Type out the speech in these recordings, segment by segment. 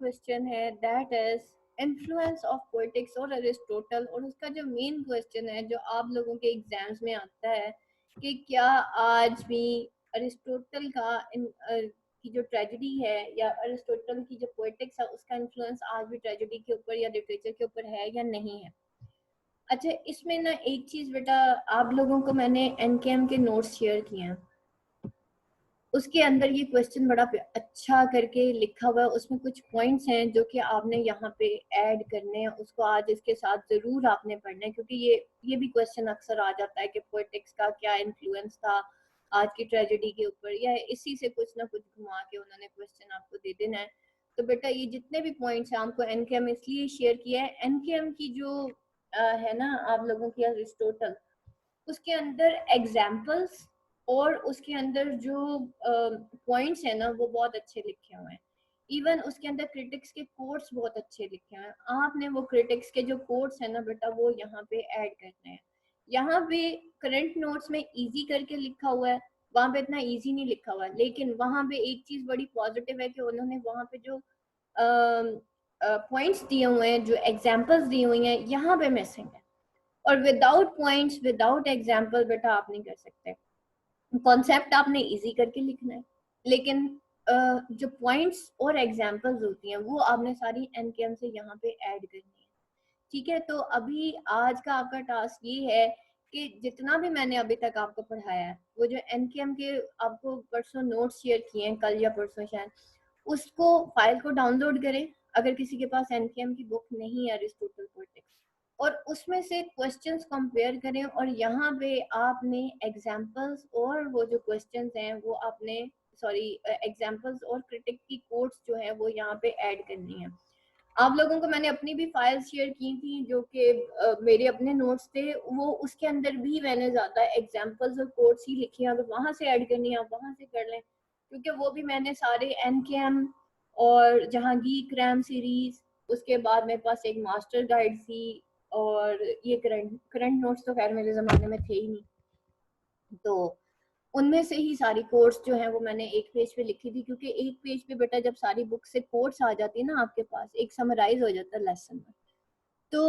Question है, that is influence of politics और Aristotle. और उसका जो मेन क्वेश्चन है जो आप लोगों के एग्जाम्स में आता है कि क्या आज भी अरिस्टोटल की जो ट्रेजेडी है या अरिस्टोटल की जो पॉलिटिक्स है उसका इन्फ्लुएंस आज भी ट्रेजेडी के ऊपर या लिटरेचर के ऊपर है या नहीं है। अच्छा, इसमें ना एक चीज बेटा, आप लोगों को मैंने एनकेएम के नोट्स शेयर किए हैं, उसके अंदर ये क्वेश्चन बड़ा अच्छा करके लिखा हुआ है। उसमें कुछ पॉइंट्स हैं जो कि आपने यहाँ पे ऐड करने हैं, उसको आज इसके साथ जरूर आपने पढ़ना है, क्योंकि ये भी क्वेश्चन अक्सर आ जाता है कि पॉलिटिक्स का क्या इन्फ्लुएंस था आज की ट्रेजेडी के ऊपर, या इसी से कुछ ना कुछ घुमा के उन्होंने क्वेश्चन आपको दे देना है। तो बेटा ये जितने भी पॉइंट्स हैं आपको एनकेएम इसलिए शेयर किया है, एनकेएम की जो है ना आप लोगों की अरिस्टोटल, उसके अंदर एग्जाम्पल्स और उसके अंदर जो पॉइंट्स है ना वो बहुत अच्छे लिखे हुए हैं। इवन उसके अंदर क्रिटिक्स के कोट्स बहुत अच्छे लिखे हुए हैं। आपने वो क्रिटिक्स के जो कोट्स है ना बेटा वो यहाँ पे ऐड करने हैं। यहाँ पे करंट नोट्स में इजी करके लिखा हुआ है, वहां पे इतना इजी नहीं लिखा हुआ है, लेकिन वहां पे एक चीज बड़ी पॉजिटिव है कि उन्होंने वहां पे जो पॉइंट्स दिए हुए हैं, जो एग्जाम्पल्स दी हुई हैं, यहाँ पे मिसिंग है। और विदाउट पॉइंट्स विदाउट एग्जाम्पल बेटा आप नहीं कर सकते। कॉन्सेप्ट आपने इजी करके लिखना है, लेकिन जो पॉइंट्स और एग्जाम्पल्स होती हैं वो आपने सारी एनकेएम से यहाँ पे ऐड करनी है। ठीक है, तो अभी आज का आपका टास्क ये है कि जितना भी मैंने अभी तक आपको पढ़ाया है, वो जो एनकेएम के आपको परसों नोट्स शेयर किए हैं, कल या परसों शायद, उसको फाइल को डाउनलोड करें अगर किसी के पास एनकेएम की बुक नहीं है अरिस्टोटल पॉलिटिक्स, और उसमें से क्वेश्चंस कंपेयर करें, और यहाँ पे आपने एग्जाम्पल्स और वो जो क्वेश्चंस हैं वो आपने सॉरी एग्जाम्पल्स और क्रिटिक की कोट्स जो है वो यहाँ पे ऐड करनी है। आप लोगों को मैंने अपनी भी फाइल्स शेयर की थी जो कि मेरे अपने नोट्स थे, वो उसके अंदर भी मैंने ज्यादा एग्जाम्पल्स और कोट्स ही लिखे हैं। अगर वहां से ऐड करनी है आप वहां से कर लें, क्योंकि वो भी मैंने सारे एनकेएम और जहांगीर क्रैम सीरीज, उसके बाद मेरे पास एक मास्टर गाइड थी, और ये करंट करंट नोट्स तो खैर मेरे ज़माने में थे ही नहीं, तो उनमें से ही सारी कोट्स जो है वो मैंने एक पेज पे लिखी थी, क्योंकि एक पेज पे बेटा जब सारी बुक से कोट्स आ जाती है ना आपके पास, एक समराइज हो जाता है लेसन में। तो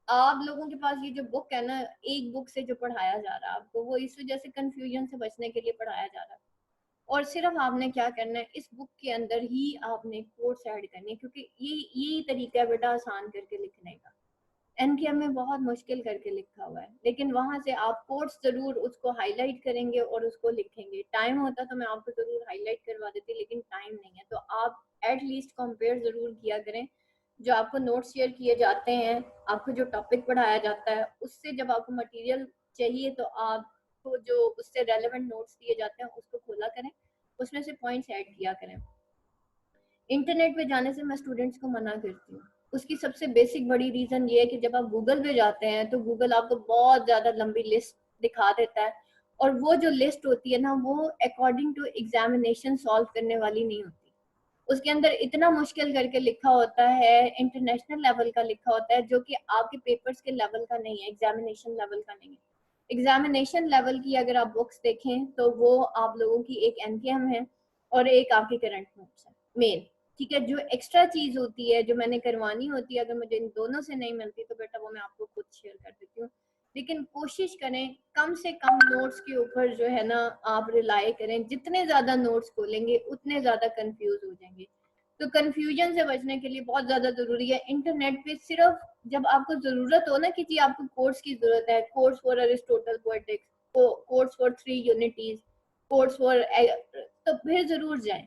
आप लोगों के पास ये जो बुक है ना, एक बुक से जो पढ़ाया जा रहा है आपको, वो इस वजह से कंफ्यूजन से बचने के लिए पढ़ाया जा रहा है। और सिर्फ आपने क्या करना है, इस बुक के अंदर ही आपने कोट्स ऐड करनी है, क्योंकि यही तरीका है बेटा आसान करके लिखने का। एनकेएम में बहुत मुश्किल करके लिखा हुआ है, लेकिन वहां से आप कोट्स जरूर उसको हाईलाइट करेंगे और उसको लिखेंगे। टाइम होता तो मैं आपको जरूर हाईलाइट करवा देती, लेकिन टाइम नहीं है, तो आप एटलीस्ट कंपेयर जरूर किया करें। जो आपको नोट्स शेयर किए जाते हैं, आपको जो टॉपिक पढ़ाया जाता है, उससे जब आपको मटेरियल चाहिए तो आपको जो उससे रेलेवेंट नोट्स दिए जाते हैं उसको खोला करें, उसमें से पॉइंट्स ऐड किया करें। इंटरनेट पे जाने से मैं स्टूडेंट्स को मना करती हूँ। उसकी सबसे बेसिक बड़ी रीजन ये है कि जब आप गूगल पे जाते हैं तो गूगल आपको बहुत ज्यादा लंबी लिस्ट दिखा देता है, और वो जो लिस्ट होती है ना वो अकॉर्डिंग टू एग्जामिनेशन सॉल्व करने वाली नहीं होती। उसके अंदर इतना मुश्किल करके लिखा होता है, इंटरनेशनल लेवल का लिखा होता है, जो कि आपके पेपर्स के लेवल का नहीं है, एग्जामिनेशन लेवल का नहीं है। एग्जामिनेशन लेवल की अगर आप बुक्स देखें तो वो आप लोगों की एक एनकेएम है और एक आपकी करंट नोट्स है मेन। ठीक है, जो एक्स्ट्रा चीज होती है जो मैंने करवानी होती है, अगर मुझे इन दोनों से नहीं मिलती तो बेटा वो मैं आपको खुद शेयर कर देती हूँ। लेकिन कोशिश करें कम से कम नोट्स के ऊपर जो है ना आप रिलाई करें। जितने ज्यादा नोट्स खोलेंगे उतने ज्यादा कंफ्यूज हो जाएंगे। तो कंफ्यूजन से बचने के लिए बहुत ज्यादा जरूरी है इंटरनेट पे सिर्फ जब आपको जरूरत हो ना कि जी आपको कोर्स की जरूरत है, course for Aristotle poetics, course for 3 unities, course for, तो फिर जरूर जाएं,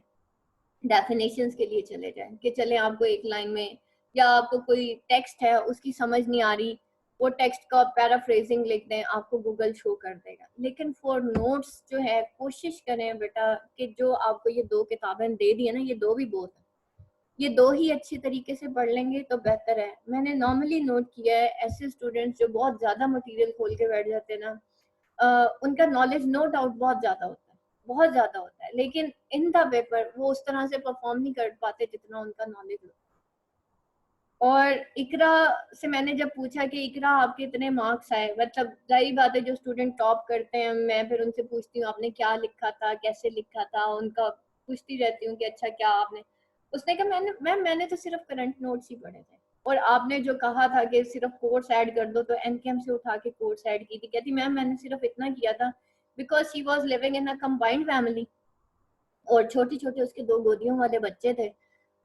डेफिनेशंस के लिए चले जाएं कि चले आपको एक लाइन में, या आपको कोई टेक्स्ट है उसकी समझ नहीं आ रही, वो टेक्स्ट का पैराफ्रेजिंग लिख दें, आपको गूगल शो कर देगा। लेकिन फॉर नोट्स जो है कोशिश करें बेटा कि जो आपको ये 2 किताबें दे दी है ना, ये 2 भी बहुत है, ये 2 ही अच्छी तरीके से पढ़ लेंगे तो बेहतर है। मैंने नॉर्मली नोट किया है ऐसे स्टूडेंट्स जो बहुत ज्यादा मटेरियल खोल के बैठ जाते हैं ना, उनका नॉलेज नो डाउट बहुत ज्यादा होता है, बहुत ज्यादा होता है, लेकिन इन द पेपर वो उस तरह से परफॉर्म नहीं कर पाते जितना उनका नॉलेज होता है। और इकरा से मैंने जब पूछा कि इकरा आपके इतने मार्क्स आए, मतलब जाहिर बात है जो स्टूडेंट टॉप करते हैं मैं फिर उनसे पूछती हूँ आपने क्या लिखा था, कैसे लिखा था, उनका पूछती रहती हूँ कि अच्छा क्या आपने, उसने कहा मैंने तो सिर्फ करंट नोट्स ही पढ़े थे, और आपने जो कहा था कि सिर्फ कोर्स ऐड कर दो, तो एनकेएम से उठा के कोर्स ऐड की थी। कहती मैम मैंने सिर्फ इतना किया था because she was living in a combined family, और छोटे छोटे उसके 2 गोदियों वाले बच्चे थे,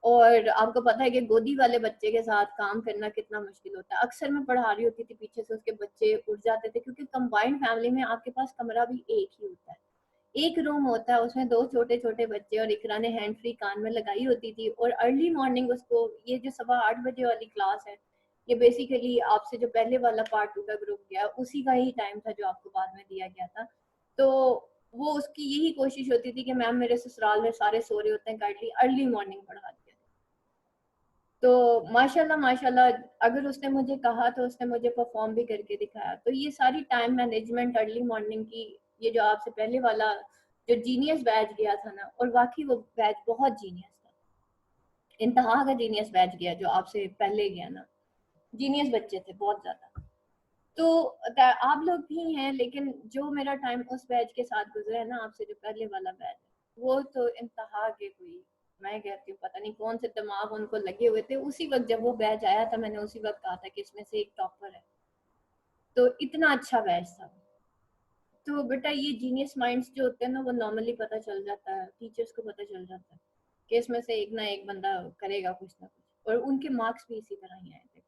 और आपको पता है कि गोदी वाले बच्चे के साथ काम करना कितना मुश्किल होता है। अक्सर मैं पढ़ा रही होती थी, पीछे से उसके बच्चे उठ जाते थे, क्योंकि कंबाइंड फैमिली में आपके पास कमरा भी एक ही होता है, एक रूम होता है, उसमें 2 छोटे छोटे बच्चे, और इकरा ने हैंड फ्री कान में लगाई होती थी, और अर्ली मॉर्निंग उसको ये जो 8:15 वाली क्लास है, ये बेसिकली आपसे जो पहले वाला पार्ट 2 का ग्रुप गया उसी का ही टाइम था जो आपको बाद में दिया गया था। तो वो उसकी यही कोशिश होती थी कि मैम मेरे ससुराल में सारे सो रहे होते हैं, काइंडली अर्ली मॉर्निंग पढ़ा दिया। तो माशाल्लाह माशाल्लाह, अगर उसने मुझे कहा तो उसने मुझे परफॉर्म भी करके दिखाया। तो ये सारी टाइम मैनेजमेंट अर्ली मॉर्निंग की, ये जो आपसे पहले वाला जो जीनियस बैच गया था ना, और वाकई वो बैच बहुत जीनियस था, इंतहा का जीनियस बैच गया जो आपसे पहले गया ना, जीनियस बच्चे थे बहुत ज्यादा। तो आप लोग भी हैं, लेकिन जो मेरा टाइम उस बैच के साथ गुजरा है ना, आपसे जो पहले वाला बैच है, वो तो इंतहा के कोई, मैं कहती हूँ पता नहीं कौन से दिमाग उनको लगे हुए थे। उसी वक्त जब वो बैच आया था, मैंने उसी वक्त कहा था कि इसमें से एक टॉपर है, तो इतना अच्छा बैच था। तो बेटा ये जीनियस माइंड्स जो होते हैं ना, वो नॉर्मली पता चल जाता है, टीचर्स को पता चल जाता है कि इसमें से एक ना एक बंदा करेगा कुछ ना कुछ, और उनके मार्क्स भी इसी तरह ही आए थे।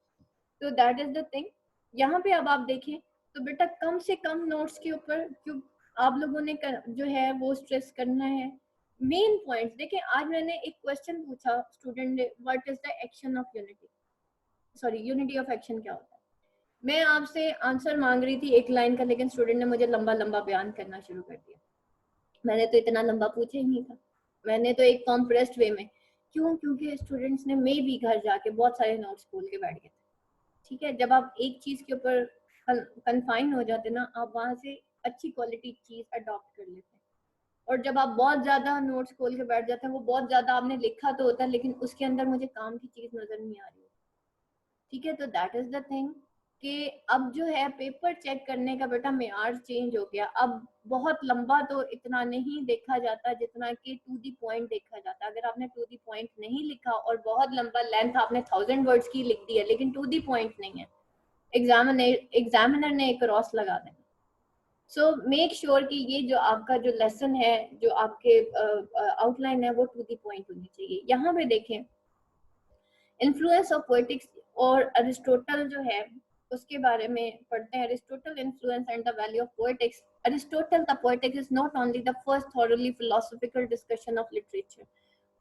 तो दैट इज द थिंग। यहाँ पे अब आप देखें तो बेटा कम से कम नोट्स के ऊपर क्यों आप लोगों ने जो है वो स्ट्रेस करना है। मेन पॉइंट्स देखें, आज मैंने एक क्वेश्चन पूछा स्टूडेंट ने, what is the action of unity, sorry unity of action क्या होता है। मैं आपसे आंसर मांग रही थी एक लाइन का, लेकिन स्टूडेंट ने मुझे लंबा लंबा बयान करना शुरू कर दिया। मैंने तो इतना लंबा पूछा ही नहीं था, मैंने तो एक कॉम्प्रेस्ड वे में, क्यों, क्योंकि स्टूडेंट्स ने मे भी घर जाके बहुत सारे नोट्स खोल के बैठ गए थे। ठीक है, जब आप एक चीज के ऊपर कन्फाइन हो जाते ना, आप वहां से अच्छी क्वालिटी चीज अडॉप्ट कर लेते हैं। और जब आप बहुत ज्यादा नोट्स खोल के बैठ जाते हैं, वो बहुत ज्यादा आपने लिखा तो होता है, लेकिन उसके अंदर मुझे काम की चीज नजर नहीं आ रही। ठीक है, तो दैट इज द थिंग कि अब जो है पेपर चेक करने का बेटा मेयार चेंज हो गया। अब बहुत लंबा तो इतना नहीं देखा जाता जितना कि टू दी पॉइंट देखा जाता। अगर आपने टू दी पॉइंट नहीं लिखा और बहुत लंबा लेंथ आपने 1000 वर्ड्स की लिख दी है, लेकिन टू दी पॉइंट नहीं है, एग्जामिनर ने एक क्रॉस लगा देना। सो मेक श्योर कि ये जो आपका जो लेसन है, जो आपके आउटलाइन है, वो टू दी पॉइंट होनी चाहिए। यहाँ पे देखें इन्फ्लुएंस ऑफ पोएटिक्स, और अरिस्टोटल जो है उसके बारे में पढ़ते हैं। Aristotle influence and the value of poetics. Aristotle the poetics is not only the first thoroughly philosophical discussion of literature.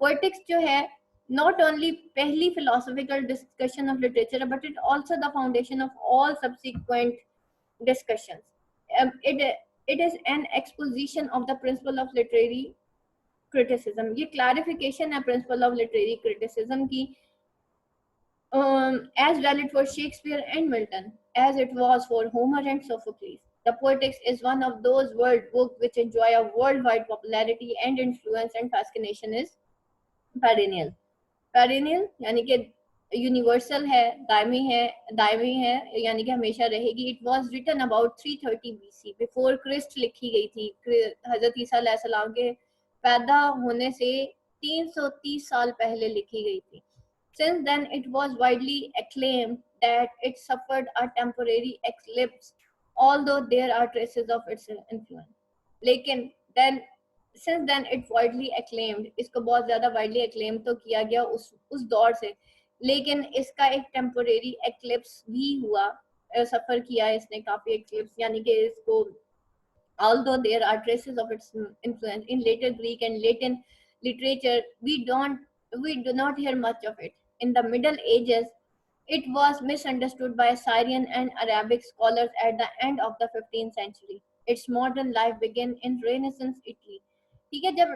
Poetics जो है नॉट ओनली पहली philosophical discussion of literature, but it also the foundation of all subsequent discussions. It is an exposition of the principle of literary criticism. ये clarification है principle of literary criticism की, as valid for Shakespeare and Milton as it was for Homer and Sophocles. The Poetics is one of those world books which enjoy a worldwide popularity and influence, and fascination is perennial. Perennial यानी कि universal है, दायमी है, यानी कि हमेशा रहेगी। It was written about 330 BC, before Christ लिखी गई थी। हजरत ईसा अलैहिस्सलाम के पैदा होने से 330 साल पहले लिखी गई थी। Since then, it was widely acclaimed that it suffered a temporary eclipse, although there are traces of its influence. लेकिन then since then it widely acclaimed, इसको बहुत ज़्यादा widely acclaimed तो किया गया उस दौर से, लेकिन इसका एक temporary eclipse भी हुआ, सफ़र किया इसने काफ़ी eclipse, यानी कि इसको although there are traces of its influence in later Greek and Latin literature, we do not hear much of it. In the Middle Ages, it was misunderstood by Syrian and Arabic scholars at the end of the 15th century. Its modern life began in Renaissance Italy. ठीक है, जब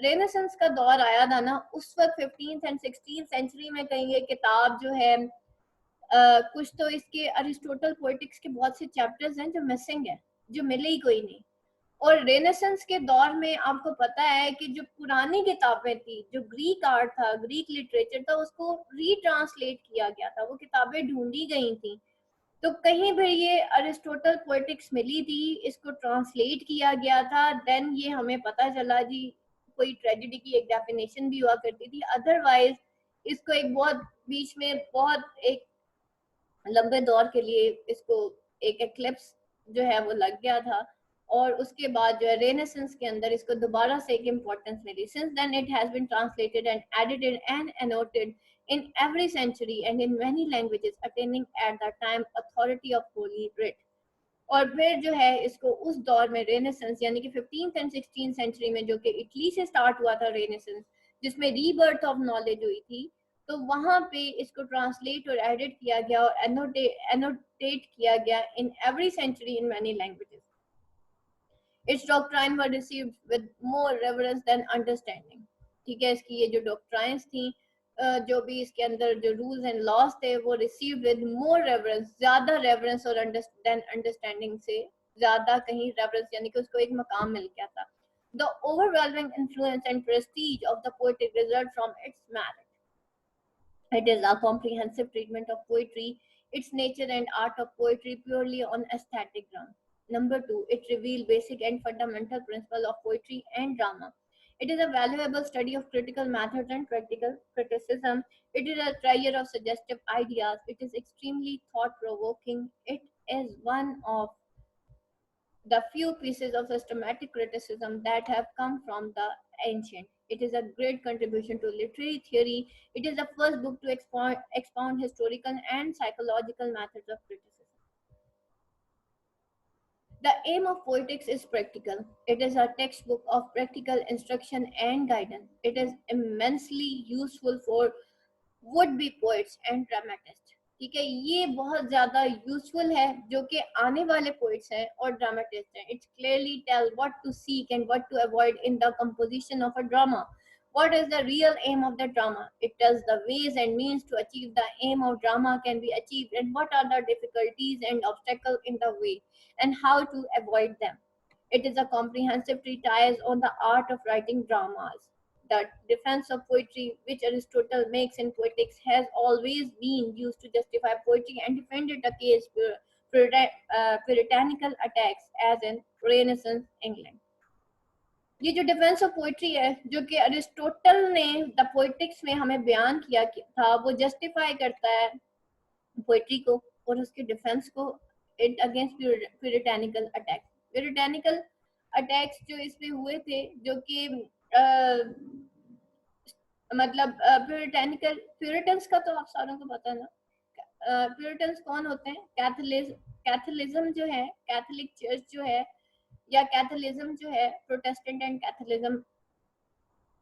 renaissance का दौर आया था ना, उस वक्त 15th and 16th सेंचुरी में कहीं ये किताब जो है कुछ तो इसके अरिस्टोटल पोएटिक्स के बहुत से चैप्टर्स हैं जो मिसिंग है, जो मिले ही कोई नहीं। और रेनेसेंस के दौर में आपको पता है कि जो पुरानी किताबें थी, जो ग्रीक आर्ट था, ग्रीक लिटरेचर था, उसको रीट्रांसलेट किया गया था, वो किताबें ढूंढी गई थी। तो कहीं भी ये अरिस्टोटल पोएटिक्स मिली थी, इसको ट्रांसलेट किया गया था, देन ये हमें पता चला जी कोई ट्रेजेडी की एक डेफिनेशन भी हुआ करती थी, अदरवाइज इसको एक बहुत बीच में बहुत एक लंबे दौर के लिए इसको एक एक्लिप्स जो है वो लग गया था, और उसके बाद जो है रेनेसेंस के अंदर इसको दोबारा से एक इम्पोर्टेंस मिली. Since then it has been translated and edited and annotated in every century and in many languages, attaining at that time authority of holy writ. और फिर जो है इसको उस दौर में रेनेसेंस यानी कि 15th एंड 16th सेंचुरी में, जो कि इटली से स्टार्ट हुआ था रेनेसेंस, जिसमें रीबर्थ ऑफ नॉलेज हुई थी, तो वहां पे इसको ट्रांसलेट और एडिट किया गया और एनोटेट किया गया in every century in many languages. Its doctrine were received with more reverence than understanding. ठीक है, इसकी ये जो डॉक्ट्राइन्स थी, जो भी इसके अंदर जो रूल्स एंड लॉज थे, वो रिसीव्ड विद मोर रेवरेंस, ज्यादा रेवरेंस और अंडरस्टैंडिंग से ज्यादा कहीं रेवरेंस यानी कि उसको एक मकाम मिल गया था. The overwhelming influence and prestige of the poetic result from its merit. It is a comprehensive treatment of poetry, its nature and art of poetry purely on aesthetic grounds. Number 2, it reveals basic and fundamental principles of poetry and drama. It is a valuable study of critical methods and practical criticism. It is a treasure of suggestive ideas. It is extremely thought-provoking. It is one of the few pieces of systematic criticism that have come from the ancient. It is a great contribution to literary theory. It is the first book to expound historical and psychological methods of criticism. The aim of poetics is practical. It is a textbook of practical instruction and guidance. It is immensely useful for would-be poets and dramatists. ठीक है, ये बहुत ज्यादा useful है जो कि आने वाले पोइट्स हैं और ड्रामेटिस्ट हैं. It's clearly tell what to seek and what to avoid in the composition of a drama. What is the real aim of the drama? It tells the ways and means to achieve the aim of drama can be achieved, and what are the difficulties and obstacles in the way, and how to avoid them. It is a comprehensive treatise on the art of writing dramas. The defense of poetry, which Aristotle makes in Poetics, has always been used to justify poetry and defended against puritanical attacks, as in Renaissance England. ये जो defence of poetry है, जो कि Aristotle ने the poetics में हमें बयान किया था, वो जस्टिफाई करता है पोइट्री को और उसके डिफेंस को इट अगेंस्ट प्यूरिटेनिकल अटैक्स. प्यूरिटेनिकल अटैक्स जो इसमें हुए थे, जो कि मतलब प्यूरिटन्स का तो आप सारों को पता है ना. प्यूरिटन्स कौन होते हैं? कैथोलिज्म जो है, कैथोलिक चर्च जो है, या कैथोलिज्म जो है, प्रोटेस्टेंट एंड कैथोलिज्म,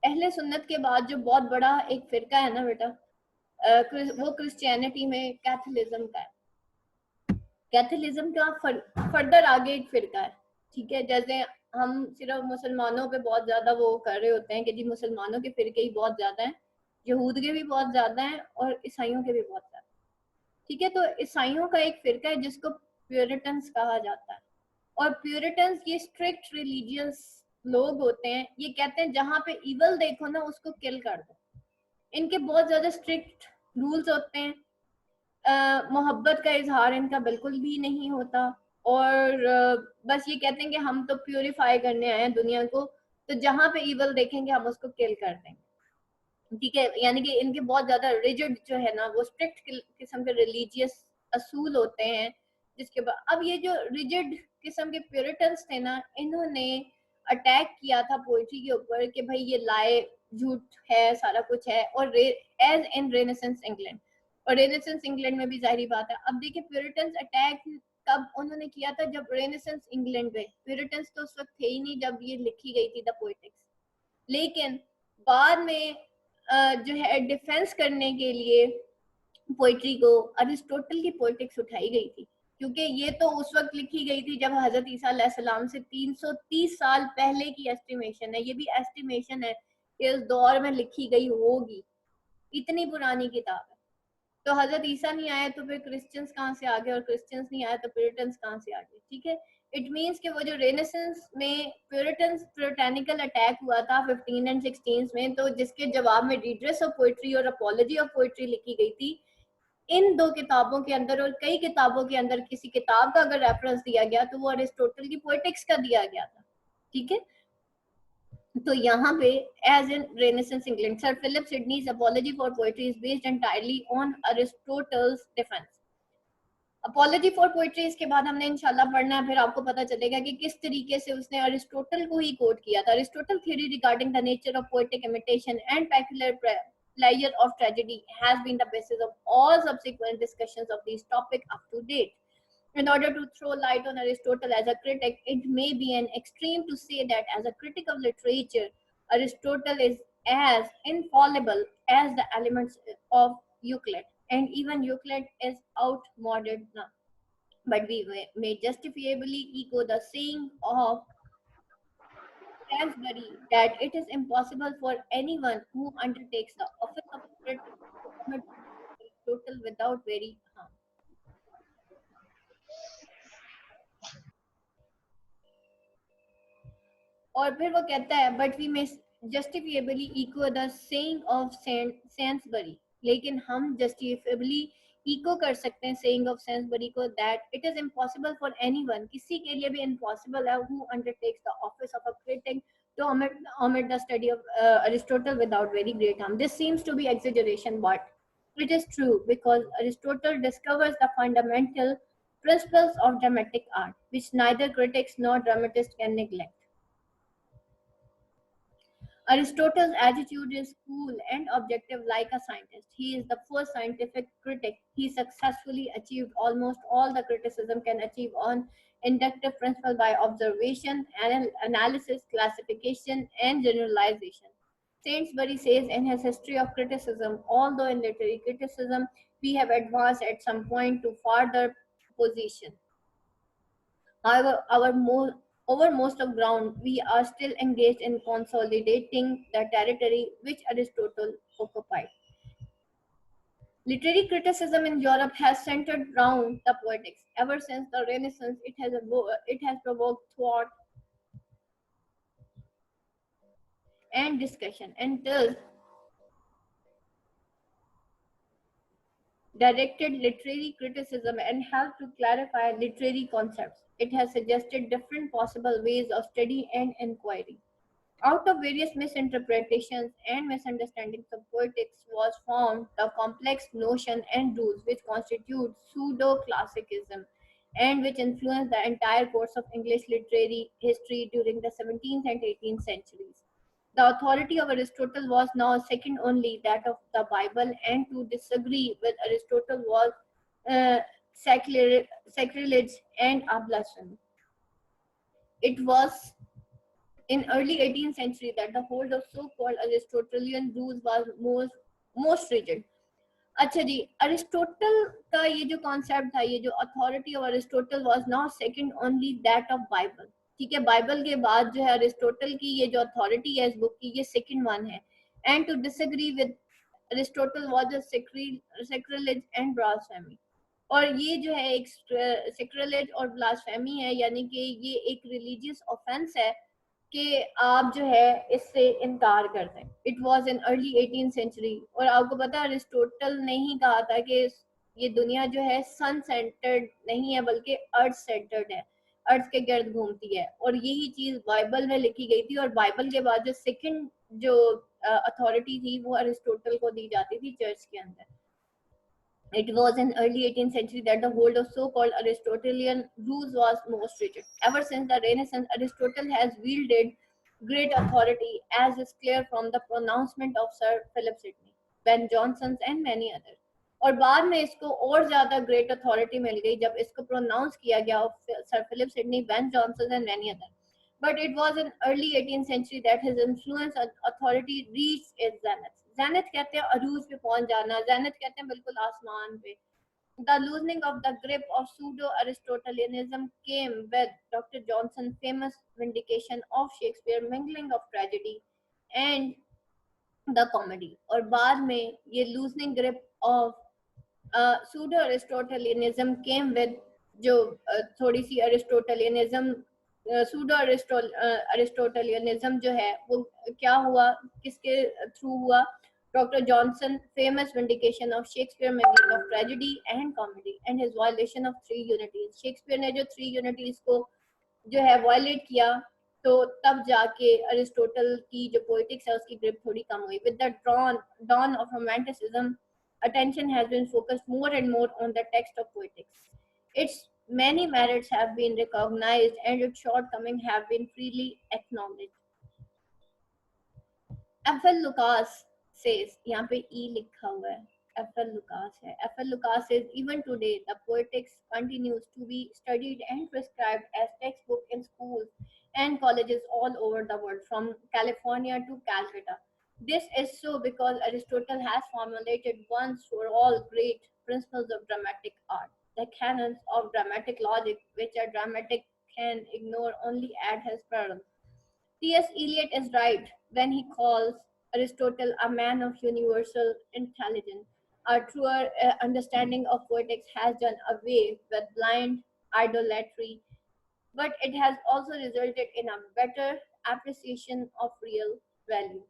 अहले सुन्नत के बाद जो बहुत बड़ा एक फिरका है ना बेटा, वो क्रिश्चियनिटी में कैथोलिज्म का है. कैथोलिज्म का फर्दर आगे एक फिरका है. ठीक है, जैसे हम सिर्फ मुसलमानों पे बहुत ज्यादा वो कर रहे होते हैं कि जी मुसलमानों के फिरके ही बहुत ज्यादा हैं, यहूद के भी बहुत ज्यादा हैं और ईसाइयों के भी बहुत ज्यादा. ठीक है, तो ईसाइयों का एक फिरका है जिसको प्यूरिटन्स कहा जाता है. और प्यूरिटन्स ये स्ट्रिक्ट रिलीजियस लोग होते हैं. ये कहते हैं जहां पे इवल देखो ना उसको किल कर दो. इनके बहुत ज्यादा स्ट्रिक्ट रूल्स होते हैं. मोहब्बत का इजहार इनका बिल्कुल भी नहीं होता, और बस ये कहते हैं कि हम तो प्यूरिफाई करने आए हैं दुनिया को, तो जहां पे इवल देखेंगे हम उसको किल कर देंगे. ठीक है, यानी कि इनके बहुत ज्यादा रिजिड जो है ना, वो स्ट्रिक्ट किस्म के रिलीजियस असूल होते हैं. जिसके बाद अब ये जो रिजिड किस्म के प्यूरिटन्स थे ना, इन्होंने अटैक किया था पोइट्री के ऊपर कि भाई ये लाए, झूठ है, सारा कुछ है. और एज इन रेनेसेंस इंग्लैंड, और रेनेसेंस इंग्लैंड में भी जाहिर बात है. अब देखिए प्यूरिटन्स अटैक कब उन्होंने किया था? जब रेनेसेंस इंग्लैंड में. प्यूरिटन्स तो उस वक्त थे ही नहीं जब ये लिखी गई थी द पोएटिक्स. लेकिन बाद में जो है डिफेंस करने के लिए पोइट्री को अरिस्टोटल की पोएटिक्स उठाई गई थी, क्योंकि ये तो उस वक्त लिखी गई थी जब हजरत ईसा अलैहिस्सलाम से 330 साल पहले की एस्टिमेशन है. ये भी एस्टिमेशन है कि उस दौर में लिखी गई होगी. इतनी पुरानी किताब है. तो हजरत ईसा नहीं आए तो फिर क्रिश्चियंस कहाँ से आ गए, और क्रिश्चियंस नहीं आए तो प्यूरिटन्स कहाँ से आ गए. ठीक है, इट मीन्स कि वो जो रेनेसेंस में प्यूरिटेनिकल अटैक हुआ था 15 एंड 16 में, तो जिसके जवाब में रिड्रेस ऑफ पोइट्री और अपॉलजी ऑफ पोइट्री लिखी गई थी. इन दो किताबों के अंदर और कई किताबों के अंदर किसी किताब का अगर रेफरेंस दिया गया तो वो अरिस्टोटल की पोएटिक्स का दिया गया था. ठीक है, तो यहाँ पे as in Renaissance England, Sir Philip Sidney's Apology for Poetry is based entirely on Aristotle's defence. Apology for Poetry इसके बाद हमने इंशाल्लाह पढ़ना है, फिर आपको पता चलेगा कि किस तरीके से उसने अरिस्टोटल को ही कोट किया था। Aristotle theory regarding the nature of poetic imitation and peculiar pleasure of tragedy has been the basis of all subsequent discussions of this topic up to date. In order to throw light on Aristotle as a critic, it may be an extreme to say that as a critic of literature, Aristotle is as infallible as the elements of Euclid, and even Euclid is outmoded now. But we may justifiably echo the saying of Salisbury that it is impossible for anyone who undertakes the office of a critic to omit Aristotle without very harm. और फिर वो कहता है but we may justifiably echo the saying of Saintsbury, लेकिन हम justifiably echo कर सकते हैं सेइंग ऑफ सेंसबरी को that it is impossible for anyone, किसी के लिए भी इम्पॉसिबल है who undertakes the office of a critic to omit the study of Aristotle without very great harm. This seems to be exaggeration, but it is true because Aristotle discovers the fundamental principles of dramatic art, which neither critics nor dramatists can neglect. Aristotle's attitude is cool and objective like a scientist. He is the first scientific critic. He successfully achieved almost all the criticism can achieve on inductive principle by observation, analysis, classification, and generalization. Sainsbury says in his History of Criticism, although in literary criticism we have advanced at some point to further position. However, over most of ground, we are still engaged in consolidating the territory which Aristotle occupied. Literary criticism in Europe has centered around the poetics. Ever since the Renaissance, it has provoked thought and discussion, and thus directed literary criticism and helped to clarify literary concepts. It has suggested different possible ways of study and inquiry. Out of various misinterpretations and misunderstandings of poetics was formed the complex notion and rules which constitute pseudo-classicism and which influenced the entire course of English literary history during the 17th and 18th centuries. The authority of Aristotle was now second only that of the Bible, and to disagree with Aristotle was sacrilege and a blasphemy. It was in early 18th century that the hold of so-called Aristotelian rules was most rigid. अच्छा जी, Aristotle का ये जो concept था, ये जो authority of Aristotle was now second only that of Bible. ठीक है, Bible के बाद जो है अरिस्टोटल की ये जो अथॉरिटी है इस बुक की, ये सेकंड वन है. And to disagree with Aristotle was a sacrilege and blasphemy. और ये जो है एक सैक्रिलेज और ब्लास्फेमी है, यानी कि ये एक रिलीजियस ऑफेंस है कि आप जो है इससे इनकार कर दें. It was in early 18th century. और आपको पता है अरिस्टोटल ने ही कहा था कि ये दुनिया जो है सन सेंटर्ड नहीं है बल्कि अर्थ सेंटर्ड है, अर्थ के गर्द घूमती है. और यही चीज बाइबल में लिखी गई थी. और बाइबल के बाद जो सेकंड जो अथॉरिटी थी वो अरिस्टोटल को दी जाती थी चर्च के अंदर. It was in early 18th century that the hold of so-called Aristotelian rules was most rigid. Ever since the Renaissance, Aristotle has wielded great authority, as is clear from the pronouncement of Sir Philip Sidney, Ben Jonson and many others. और बाद में इसको और ज्यादा great authority मिल गई जब इसको pronounce किया गया sir Philip Sidney, Ben Jonson and many other. But it was in early 18th century that his influence and authority reached its zenith. zenith कहते हैं अरूज पे पहुंच जाना, zenith कहते हैं बिल्कुल आसमान पे. The loosening of the grip of pseudo-Aristotelianism came with Dr. Johnson's famous vindication of Shakespeare, mingling of tragedy and the comedy. और बाद में ये loosening grip of pseudo-Aristotelianism came with जो थोड़ी सी Aristotelianism सूडो अरिस्टोटलियनिज्म जो है वो क्या हुआ, किसके थ्रू हुआ? Doctor Johnson famous vindication of Shakespeare, making of tragedy and comedy and his violation of 3 unities. Shakespeare ने जो 3 यूनिटीज को जो है वायलेट किया तो तब जाके अरिस्टोटल की जो पोएटिक्स है उसकी ग्रिप थोड़ी कम हुई. With the dawn of romanticism, attention has been focused more and more on the text of poetics. Its many merits have been recognized and its shortcomings have been freely acknowledged. F.L. Lucas says, यहाँ पे E लिखा हुआ है, F.L. Lucas है. F.L. Lucas says, even today the poetics continues to be studied and prescribed as textbook in schools and colleges all over the world, from California to Calcutta. This is so because Aristotle has formulated once for all great principles of dramatic art, the canons of dramatic logic, which a dramatic can ignore only at his peril. T.S. Eliot is right when he calls Aristotle a man of universal intelligence. A truer understanding of poetics has done away with blind idolatry, but it has also resulted in a better appreciation of real value.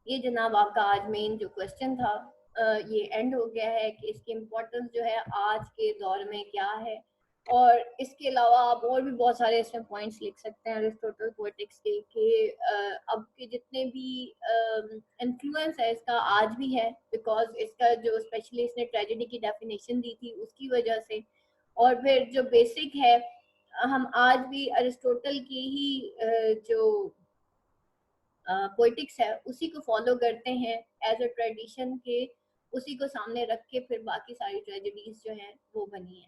ये जनाब आपका आज main जो question था ये and हो गया है कि इसकी इम्पोर्टेंस जो है आज के दौर में क्या है, और इसके अलावा आप और भी बहुत सारे इसमें पॉइंट्स लिख सकते हैं अरिस्टोटल पोएटिक्स के कि अब के जितने भी इन्फ्लुएंस है इसका आज भी है, बिकॉज इसका जो स्पेशली इसने ट्रेजेडी की डेफिनेशन दी थी उसकी वजह से, और फिर जो बेसिक है हम आज भी अरिस्टोटल की ही जो पोइटिक्स है उसी को फॉलो करते हैं एज अ ट्रेडिशन के, उसी को सामने रख के फिर बाकी सारी ट्रेजेडीज जो हैं वो बनी है.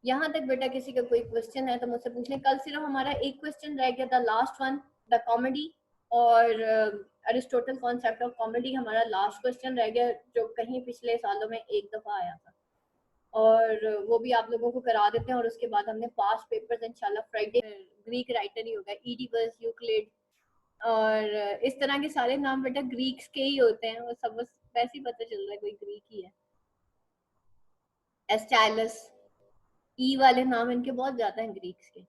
यहाँ तक बेटा किसी का कोई क्वेश्चन है तो मुझसे पूछ लें. कल सिर्फ हमारा एक क्वेश्चन रह गया था, लास्ट वन, द कॉमेडी, और अरिस्टोटल कॉन्सेप्ट ऑफ कॉमेडी हमारा लास्ट क्वेश्चन रह गया जो कहीं पिछले सालों में एक दफा आया था, और वो भी आप लोगों को करा देते हैं. और उसके बाद हमने पास्ट पेपर्स इंशाल्लाह फ्राइडे ग्रीक राइटर ही होगा, ईडिपस, यूक्लिड, और इस तरह के सारे नाम बेटा ग्रीक्स के ही होते हैं, वो सब बस वैसे ही पता चल रहा है कोई ग्रीक ही है. एस्टाइलस, ई वाले नाम इनके बहुत ज्यादा हैं ग्रीक्स के.